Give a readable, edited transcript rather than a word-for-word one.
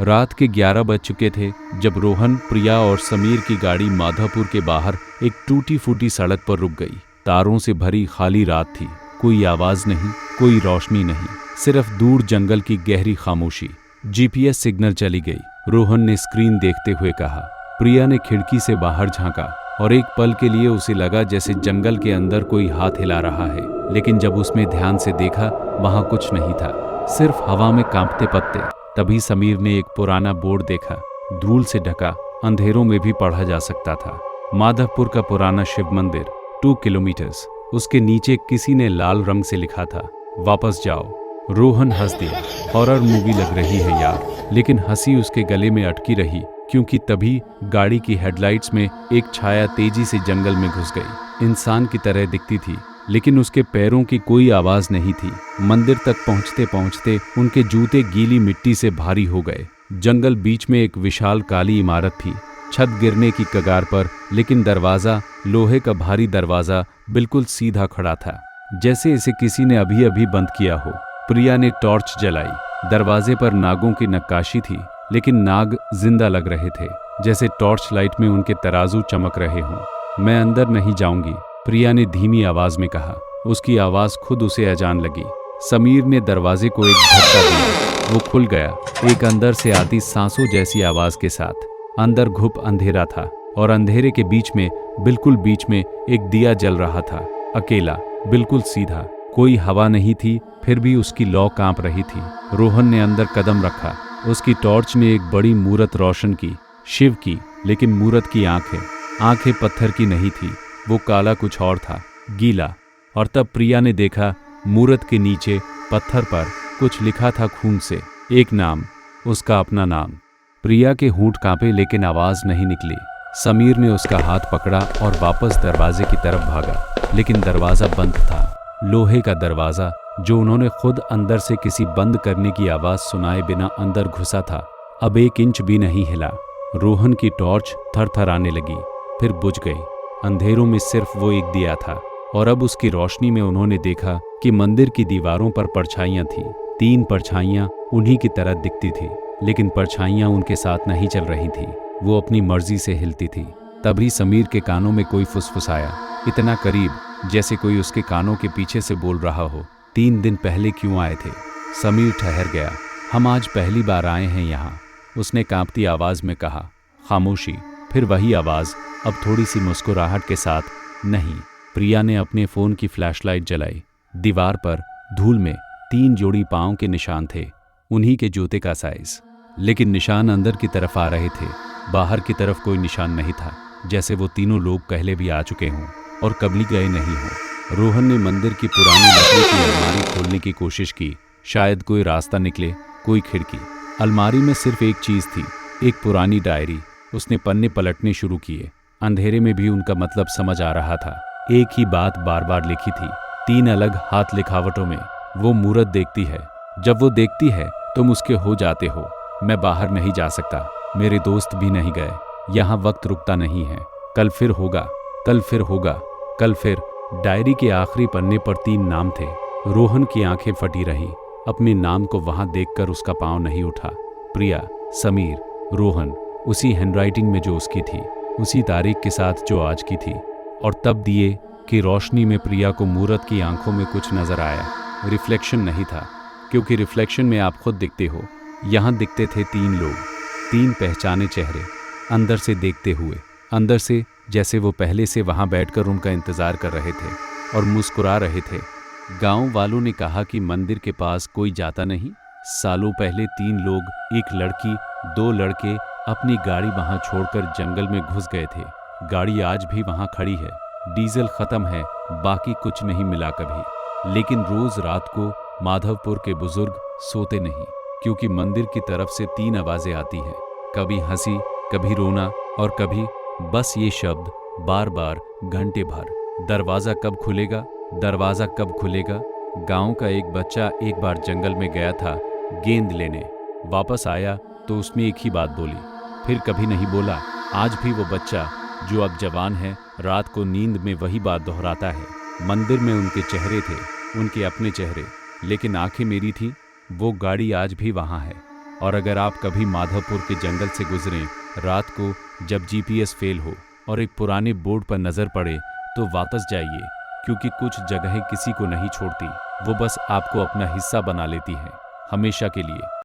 रात के 11 बज चुके थे जब रोहन, प्रिया और समीर की गाड़ी माधवपुर के बाहर एक टूटी फूटी सड़क पर रुक गई। तारों से भरी खाली रात थी। कोई आवाज नहीं, कोई रोशनी नहीं, सिर्फ दूर जंगल की गहरी खामोशी। जीपीएस सिग्नल चली गई। रोहन ने स्क्रीन देखते हुए कहा। प्रिया ने खिड़की से बाहर झांका और एक पल के लिए उसे लगा जैसे जंगल के अंदर कोई हाथ हिला रहा है, लेकिन जब उसने ध्यान से देखा वहां कुछ नहीं था, सिर्फ हवा में कांपते पत्ते। तभी समीर ने एक पुराना बोर्ड देखा, धूल से ढका, अंधेरों में भी पढ़ा जा सकता था। माधवपुर का पुराना शिव मंदिर, 2 किलोमीटर्स। उसके नीचे किसी ने लाल रंग से लिखा था, वापस जाओ। रोहन हंस दिया। हॉरर मूवी लग रही है यार, लेकिन हंसी उसके गले में अटकी रही, क्योंकि तभी गाड़ी की हेडलाइट्स में एक छाया तेजी से जंगल में घुस गई। इंसान की तरह दिखती थी, लेकिन उसके पैरों की कोई आवाज नहीं थी। मंदिर तक पहुंचते पहुंचते उनके जूते गीली मिट्टी से भारी हो गए। जंगल बीच में एक विशाल काली इमारत थी, छत गिरने की कगार पर, लेकिन दरवाजा, लोहे का भारी दरवाजा, बिल्कुल सीधा खड़ा था, जैसे इसे किसी ने अभी अभी बंद किया हो। प्रिया ने टॉर्च जलाई। दरवाजे पर नागों की नक्काशी थी, लेकिन नाग जिंदा लग रहे थे, जैसे टॉर्च लाइट में उनके तराजू चमक रहे हों। मैं अंदर नहीं जाऊंगी, प्रिया ने धीमी आवाज में कहा। उसकी आवाज खुद उसे अजान लगी। समीर ने दरवाजे को एक झटका दिया, वो खुल गया, एक अंदर से आती सांसों जैसी आवाज के साथ। अंदर घुप अंधेरा था और अंधेरे के बीच में, बिल्कुल बीच में, एक दिया जल रहा था, अकेला, बिल्कुल सीधा। कोई हवा नहीं थी, फिर भी उसकी लौ कांप रही थी। रोहन ने अंदर कदम रखा। उसकी टॉर्च ने एक बड़ी मूरत रोशन की, शिव की, लेकिन मूरत की आंखें पत्थर की नहीं थी, वो काला कुछ और था, गीला। और तब प्रिया ने देखा, मूरत के नीचे पत्थर पर कुछ लिखा था खून से, एक नाम, उसका अपना नाम। प्रिया के होंठ कांपे, लेकिन आवाज नहीं निकली। समीर ने उसका हाथ पकड़ा और वापस दरवाजे की तरफ भागा, लेकिन दरवाजा बंद था। लोहे का दरवाजा, जो उन्होंने खुद अंदर से किसी बंद करने की आवाज सुनाए बिना अंदर घुसा था, अब 1 इंच भी नहीं हिला। रोहन की टॉर्च थरथराने लगी, फिर बुझ गई। अंधेरों में सिर्फ वो एक दिया था, और अब उसकी रोशनी में उन्होंने देखा कि मंदिर की दीवारों पर परछाइयां थीं। 3 परछाइयां उन्हीं की तरह दिखती थी, लेकिन परछाइयां उनके साथ नहीं चल रही थी, वो अपनी मर्जी से हिलती थी। तभी समीर के कानों में कोई फुसफुसाया, इतना करीब जैसे कोई उसके कानों के पीछे से बोल रहा हो, 3 दिन पहले क्यों आए थे? समीर ठहर गया। हम आज पहली बार आए हैं यहाँ, उसने कांपती आवाज में कहा। खामोशी, फिर वही आवाज, अब थोड़ी सी मुस्कुराहट के साथ, नहीं। प्रिया ने अपने फोन की फ्लैशलाइट जलाई। दीवार पर धूल में 3 जोड़ी पांव के निशान थे, उन्हीं के जूते का साइज, लेकिन निशान अंदर की तरफ आ रहे थे, बाहर की तरफ कोई निशान नहीं था, जैसे वो तीनों लोग पहले भी आ चुके हों और कभी गए नहीं हों। रोहन ने मंदिर की पुरानी लकड़ी की अलमारी खोलने की कोशिश की, शायद कोई रास्ता निकले, कोई खिड़की। अलमारी में सिर्फ एक चीज थी, एक पुरानी डायरी। उसने पन्ने पलटने शुरू किए। अंधेरे में भी उनका मतलब समझ आ रहा था, एक ही बात बार बार लिखी थी, 3 अलग हाथ लिखावटों में। वो मूरत देखती है, जब वो देखती है तुम उसके हो जाते हो। मैं बाहर नहीं जा सकता, मेरे दोस्त भी नहीं गए, यहाँ वक्त रुकता नहीं है, कल फिर होगा, कल फिर होगा, कल फिर। डायरी के आखिरी पन्ने पर 3 नाम थे। रोहन की आंखें फटी रहीं, अपने नाम को वहां देखकर उसका पांव नहीं उठा। प्रिया, समीर, रोहन, उसी हैंडराइटिंग में जो उसकी थी, उसी तारीख के साथ जो आज की थी। और तब दिए की रोशनी में प्रिया को मूरत की आंखों में कुछ नजर आया। रिफ्लेक्शन नहीं था, क्योंकि रिफ्लेक्शन में आप खुद दिखते हो। यहाँ दिखते थे 3 लोग, 3 पहचाने चेहरे, अंदर से देखते हुए, अंदर से जैसे वो पहले से वहाँ बैठकर उनका इंतजार कर रहे थे और मुस्कुरा रहे थे। गांव वालों ने कहा कि मंदिर के पास कोई जाता नहीं। सालों पहले 3 लोग, एक लड़की, 2 लड़के अपनी गाड़ी वहाँ छोड़कर जंगल में घुस गए थे। गाड़ी आज भी वहाँ खड़ी है, डीजल खत्म है, बाकी कुछ नहीं मिला कभी। लेकिन रोज रात को माधवपुर के बुजुर्ग सोते नहीं, क्योंकि मंदिर की तरफ से 3 आवाजें आती हैं, कभी हंसी, कभी रोना और कभी बस ये शब्द, बार बार, घंटे भर। दरवाजा कब खुलेगा, दरवाजा कब खुलेगा। गांव का एक बच्चा एक बार जंगल में गया था गेंद लेने, वापस आया तो उसने एक ही बात बोली, फिर कभी नहीं बोला। आज भी वो बच्चा, जो अब जवान है, रात को नींद में वही बात दोहराता है। मंदिर में उनके चेहरे थे, उनके अपने चेहरे, लेकिन आंखें मेरी थी। वो गाड़ी आज भी वहाँ है, और अगर आप कभी माधवपुर के जंगल से गुजरें रात को, जब जीपीएस फेल हो और एक पुराने बोर्ड पर नजर पड़े, तो वापस जाइए, क्योंकि कुछ जगहें किसी को नहीं छोड़ती, वो बस आपको अपना हिस्सा बना लेती हैं, हमेशा के लिए।